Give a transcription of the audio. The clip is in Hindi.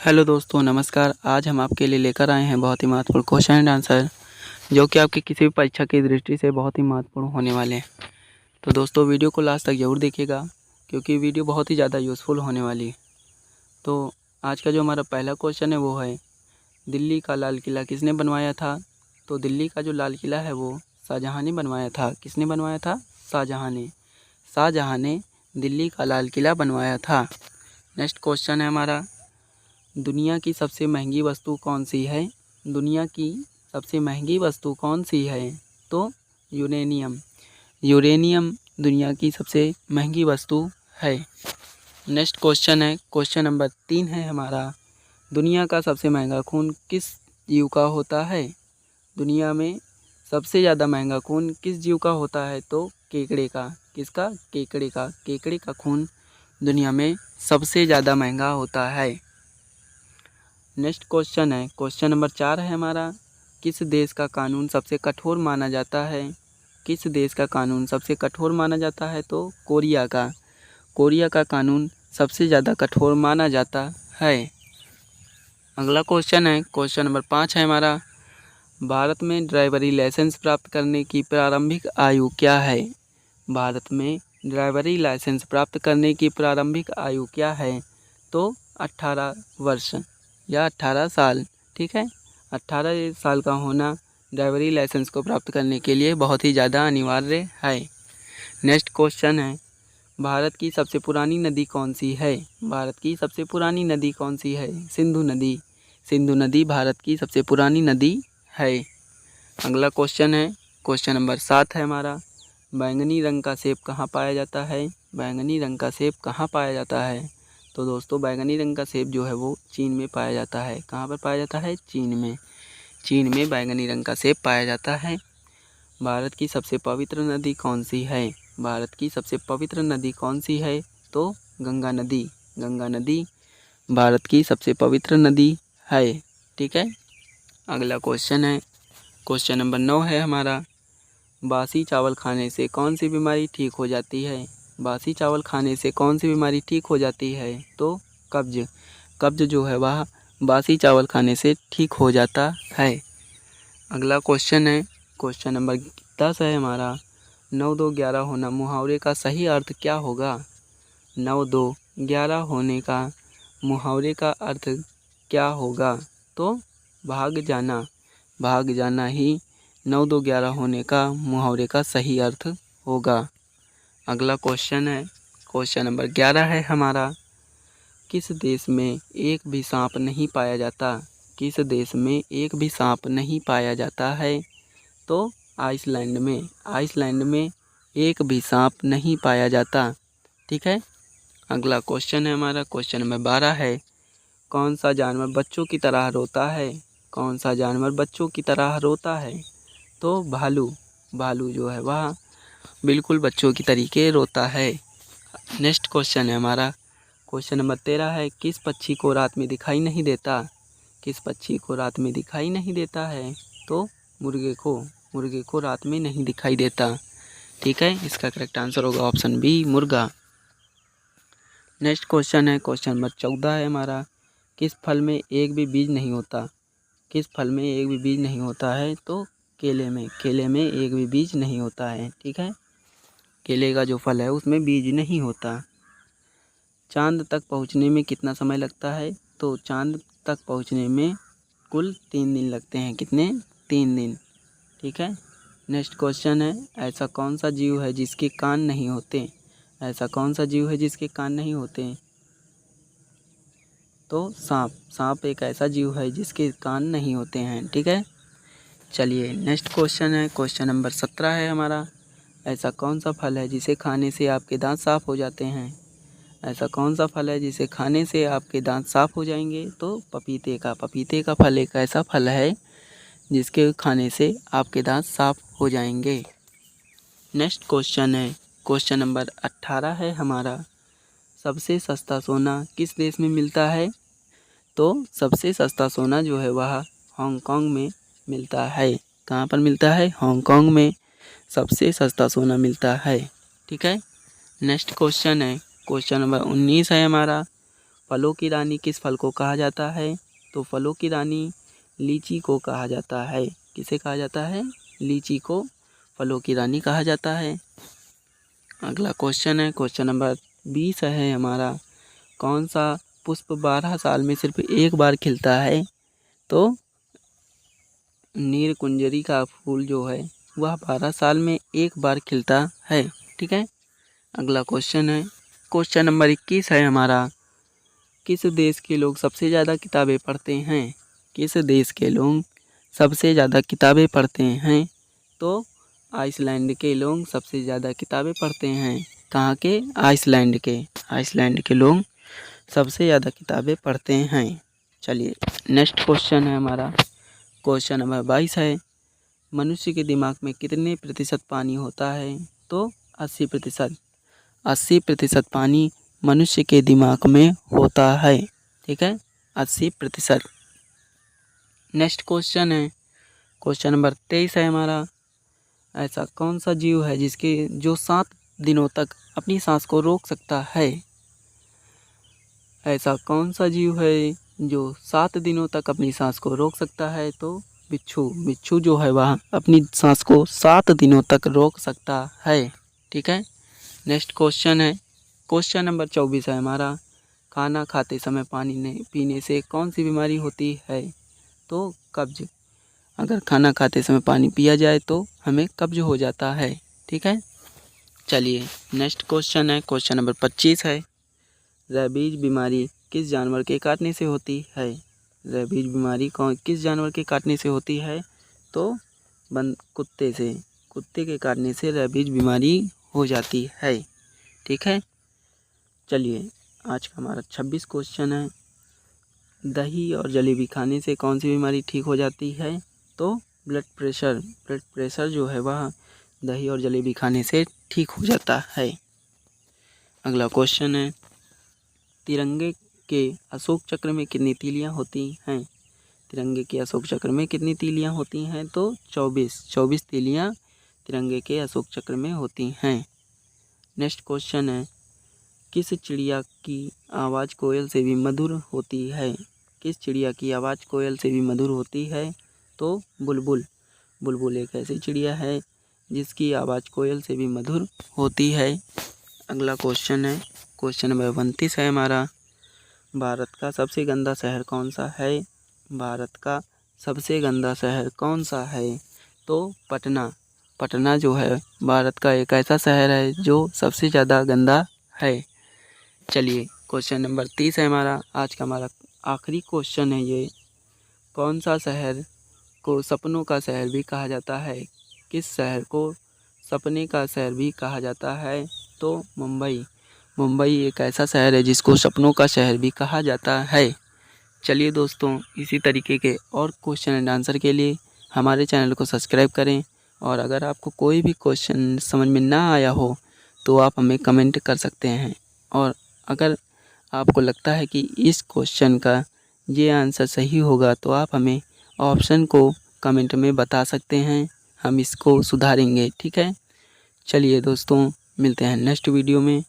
हेलो दोस्तों, नमस्कार। आज हम आपके लिए लेकर आए हैं बहुत ही महत्वपूर्ण क्वेश्चन एंड आंसर, जो कि आपकी किसी भी परीक्षा की दृष्टि से बहुत ही महत्वपूर्ण होने वाले हैं। तो दोस्तों, वीडियो को लास्ट तक ज़रूर देखिएगा, क्योंकि वीडियो बहुत ही ज़्यादा यूज़फुल होने वाली है। तो आज का जो हमारा पहला क्वेश्चन है वो है, दिल्ली का लाल किला किसने बनवाया था? तो दिल्ली का जो लाल किला है वो शाहजहाँ ने बनवाया था। किसने बनवाया था? शाहजहाँ ने। शाहजहाँ ने दिल्ली का लाल किला बनवाया था। नेक्स्ट क्वेश्चन है हमारा, दुनिया की सबसे महंगी वस्तु कौन सी है? दुनिया की सबसे महंगी वस्तु कौन सी है? तो यूरेनियम। यूरेनियम दुनिया की सबसे महंगी वस्तु है। नेक्स्ट क्वेश्चन है, क्वेश्चन नंबर 3 है हमारा, दुनिया का सबसे महंगा खून किस जीव का होता है? दुनिया में सबसे ज़्यादा महंगा खून किस जीव का होता है? तो केकड़े का। किसका? केकड़े का। केकड़े का खून दुनिया में सबसे ज़्यादा महंगा होता है। नेक्स्ट क्वेश्चन है, क्वेश्चन नंबर 4 है हमारा, किस देश का कानून सबसे कठोर माना जाता है? किस देश का कानून सबसे कठोर माना जाता है? तो कोरिया का। कोरिया का कानून सबसे ज़्यादा कठोर माना जाता है। अगला क्वेश्चन है, क्वेश्चन नंबर 5 है हमारा, भारत में ड्राइवरी लाइसेंस प्राप्त करने की प्रारंभिक आयु क्या है? भारत में ड्राइवरी लाइसेंस प्राप्त करने की प्रारंभिक आयु क्या है? तो 18 वर्ष या 18 साल। ठीक है, 18 साल का होना ड्राइवरी लाइसेंस को प्राप्त करने के लिए बहुत ही ज़्यादा अनिवार्य है। नेक्स्ट क्वेश्चन है, भारत की सबसे पुरानी नदी कौन सी है? भारत की सबसे पुरानी नदी कौन सी है? सिंधु नदी। सिंधु नदी भारत की सबसे पुरानी नदी है। अगला क्वेश्चन है, क्वेश्चन नंबर 7 है हमारा, बैंगनी रंग का सेब कहाँ पाया जाता है? बैंगनी रंग का सेब कहाँ पाया जाता है? तो दोस्तों, बैंगनी रंग का सेब जो है वो चीन में पाया जाता है। कहाँ पर पाया जाता है? चीन में। चीन में बैंगनी रंग का सेब पाया जाता है। भारत की सबसे पवित्र नदी कौन सी है? भारत की सबसे पवित्र नदी कौन सी है? तो गंगा नदी। गंगा नदी भारत की सबसे पवित्र नदी है। ठीक है, अगला क्वेश्चन है, क्वेश्चन नंबर 9 है हमारा, बासी चावल खाने से कौन सी बीमारी ठीक हो जाती है? बासी चावल खाने से कौन सी बीमारी ठीक हो जाती है? तो कब्ज। कब्ज जो है वह बासी चावल खाने से ठीक हो जाता है। अगला क्वेश्चन है, क्वेश्चन नंबर 10 है हमारा, 9 2 11 होना मुहावरे का सही अर्थ क्या होगा? 9 2 11 होने का मुहावरे का अर्थ क्या होगा? तो भाग जाना। भाग जाना ही 9 2 11 होने का मुहावरे का सही अर्थ होगा। अगला क्वेश्चन है, क्वेश्चन नंबर 11 है हमारा, किस देश में एक भी सांप नहीं पाया जाता? किस देश में एक भी सांप नहीं पाया जाता है? तो आइसलैंड में। आइसलैंड में एक भी सांप नहीं पाया जाता। ठीक है, अगला क्वेश्चन है हमारा, क्वेश्चन नंबर 12 है, कौन सा जानवर बच्चों की तरह रोता है? कौन सा जानवर बच्चों की तरह रोता है? तो भालू। भालू जो है वह बिल्कुल बच्चों की तरीके रोता है। नेक्स्ट क्वेश्चन है हमारा, क्वेश्चन नंबर 13 है, किस पक्षी को रात में दिखाई नहीं देता? किस पक्षी को रात में दिखाई नहीं देता है? तो मुर्गे को। मुर्गे को रात में नहीं दिखाई देता। ठीक है, इसका करेक्ट आंसर होगा ऑप्शन बी, मुर्गा। नेक्स्ट क्वेश्चन है, क्वेश्चन नंबर 14 है हमारा, किस फल में एक भी बीज नहीं होता? किस फल में एक भी बीज नहीं होता है? तो केले में। केले में एक भी बीज नहीं होता है। ठीक है, केले का जो फल है उसमें बीज नहीं होता। चांद तक पहुंचने में कितना समय लगता है? तो चांद तक पहुंचने में कुल 3 दिन लगते हैं। कितने? 3 दिन। ठीक है, नेक्स्ट क्वेश्चन है, ऐसा कौन सा जीव है जिसके कान नहीं होते? ऐसा कौन सा जीव है जिसके कान नहीं होते? तो सांप। सांप एक ऐसा जीव है जिसके कान नहीं होते हैं। ठीक है, चलिए नेक्स्ट क्वेश्चन है, क्वेश्चन नंबर 17 है हमारा, ऐसा कौन सा फल है जिसे खाने से आपके दांत साफ हो जाते हैं? ऐसा कौन सा फल है जिसे खाने से आपके दांत साफ हो जाएंगे? तो पपीते का। पपीते का फल एक ऐसा फल है जिसके खाने से आपके दांत साफ हो जाएंगे। नेक्स्ट क्वेश्चन है, क्वेश्चन नंबर 18 है हमारा, सबसे सस्ता सोना किस देश में मिलता है? तो सबसे सस्ता सोना जो है वह हांगकांग में मिलता है। कहाँ पर मिलता है? हांगकांग में सबसे सस्ता सोना मिलता है। ठीक है, नेक्स्ट क्वेश्चन है, क्वेश्चन नंबर 19 है हमारा, फलों की रानी किस फल को कहा जाता है? तो फलों की रानी लीची को कहा जाता है। किसे कहा जाता है? लीची को फलों की रानी कहा जाता है। अगला क्वेश्चन है, क्वेश्चन नंबर 20 है हमारा। कौन सा पुष्प 12 साल में सिर्फ एक बार खिलता है? तो नीलकुंजरी का फूल जो है वह 12 साल में एक बार खिलता है। ठीक है। अगला क्वेश्चन है, क्वेश्चन नंबर 21 है हमारा। किस देश के लोग सबसे ज़्यादा किताबें पढ़ते हैं? किस देश के लोग सबसे ज़्यादा किताबें पढ़ते हैं? तो आइसलैंड के लोग सबसे ज़्यादा किताबें पढ़ते हैं। कहाँ के? आइसलैंड के। आइसलैंड के लोग सबसे ज़्यादा किताबें पढ़ते हैं। चलिए नेक्स्ट क्वेश्चन है हमारा, क्वेश्चन नंबर 22 है। मनुष्य के दिमाग में कितने प्रतिशत पानी होता है? तो 80%। 80% पानी मनुष्य के दिमाग में होता है। ठीक है, 80%। नेक्स्ट क्वेश्चन है, क्वेश्चन नंबर 23 है हमारा। ऐसा कौन सा जीव है जो 7 दिनों तक अपनी सांस को रोक सकता है? ऐसा कौन सा जीव है जो 7 दिनों तक अपनी सांस को रोक सकता है? तो बिच्छू। बिच्छू जो है वह अपनी सांस को 7 दिनों तक रोक सकता है। ठीक है। नेक्स्ट क्वेश्चन है, क्वेश्चन नंबर 24 है हमारा। खाना खाते समय पानी पीने से कौन सी बीमारी होती है? तो कब्ज। अगर खाना खाते समय पानी पिया जाए तो हमें कब्ज हो जाता है। ठीक है। चलिए नेक्स्ट क्वेश्चन है, क्वेश्चन नंबर 25 है। रेबीज बीमारी किस जानवर के काटने से होती है? रेबीज बीमारी किस जानवर के काटने से होती है? तो कुत्ते से। कुत्ते के काटने से रेबीज बीमारी हो जाती है। ठीक है। चलिए आज का हमारा 26 क्वेश्चन है। दही और जलेबी खाने से कौन सी बीमारी ठीक हो जाती है? तो ब्लड प्रेशर। ब्लड प्रेशर जो है वह दही और जलेबी खाने से ठीक हो जाता है। अगला क्वेश्चन है, तिरंगे के अशोक चक्र में कितनी तीलियां होती हैं? तिरंगे के अशोक चक्र में कितनी तीलियां होती हैं? तो 24 तीलियां तिरंगे के अशोक चक्र में होती हैं। नेक्स्ट क्वेश्चन है, किस चिड़िया की आवाज़ कोयल से भी मधुर होती है? किस चिड़िया की आवाज़ कोयल से भी मधुर होती है? तो बुलबुल। बुलबुल एक ऐसी चिड़िया है जिसकी आवाज़ कोयल से भी मधुर होती है। अगला क्वेश्चन है, क्वेश्चन नंबर 29 है हमारा। भारत का सबसे गंदा शहर कौन सा है? भारत का सबसे गंदा शहर कौन सा है? तो पटना। पटना जो है भारत का एक ऐसा शहर है जो सबसे ज़्यादा गंदा है। चलिए क्वेश्चन नंबर 30 है हमारा, आज का हमारा आखिरी क्वेश्चन है ये। कौन सा शहर को सपनों का शहर भी कहा जाता है? किस शहर को सपने का शहर भी कहा जाता है? तो मुंबई। मुंबई एक ऐसा शहर है जिसको सपनों का शहर भी कहा जाता है। चलिए दोस्तों, इसी तरीके के और क्वेश्चन एंड आंसर के लिए हमारे चैनल को सब्सक्राइब करें। और अगर आपको कोई भी क्वेश्चन समझ में ना आया हो तो आप हमें कमेंट कर सकते हैं। और अगर आपको लगता है कि इस क्वेश्चन का ये आंसर सही होगा तो आप हमें ऑप्शन को कमेंट में बता सकते हैं, हम इसको सुधारेंगे। ठीक है। चलिए दोस्तों, मिलते हैं नेक्स्ट वीडियो में।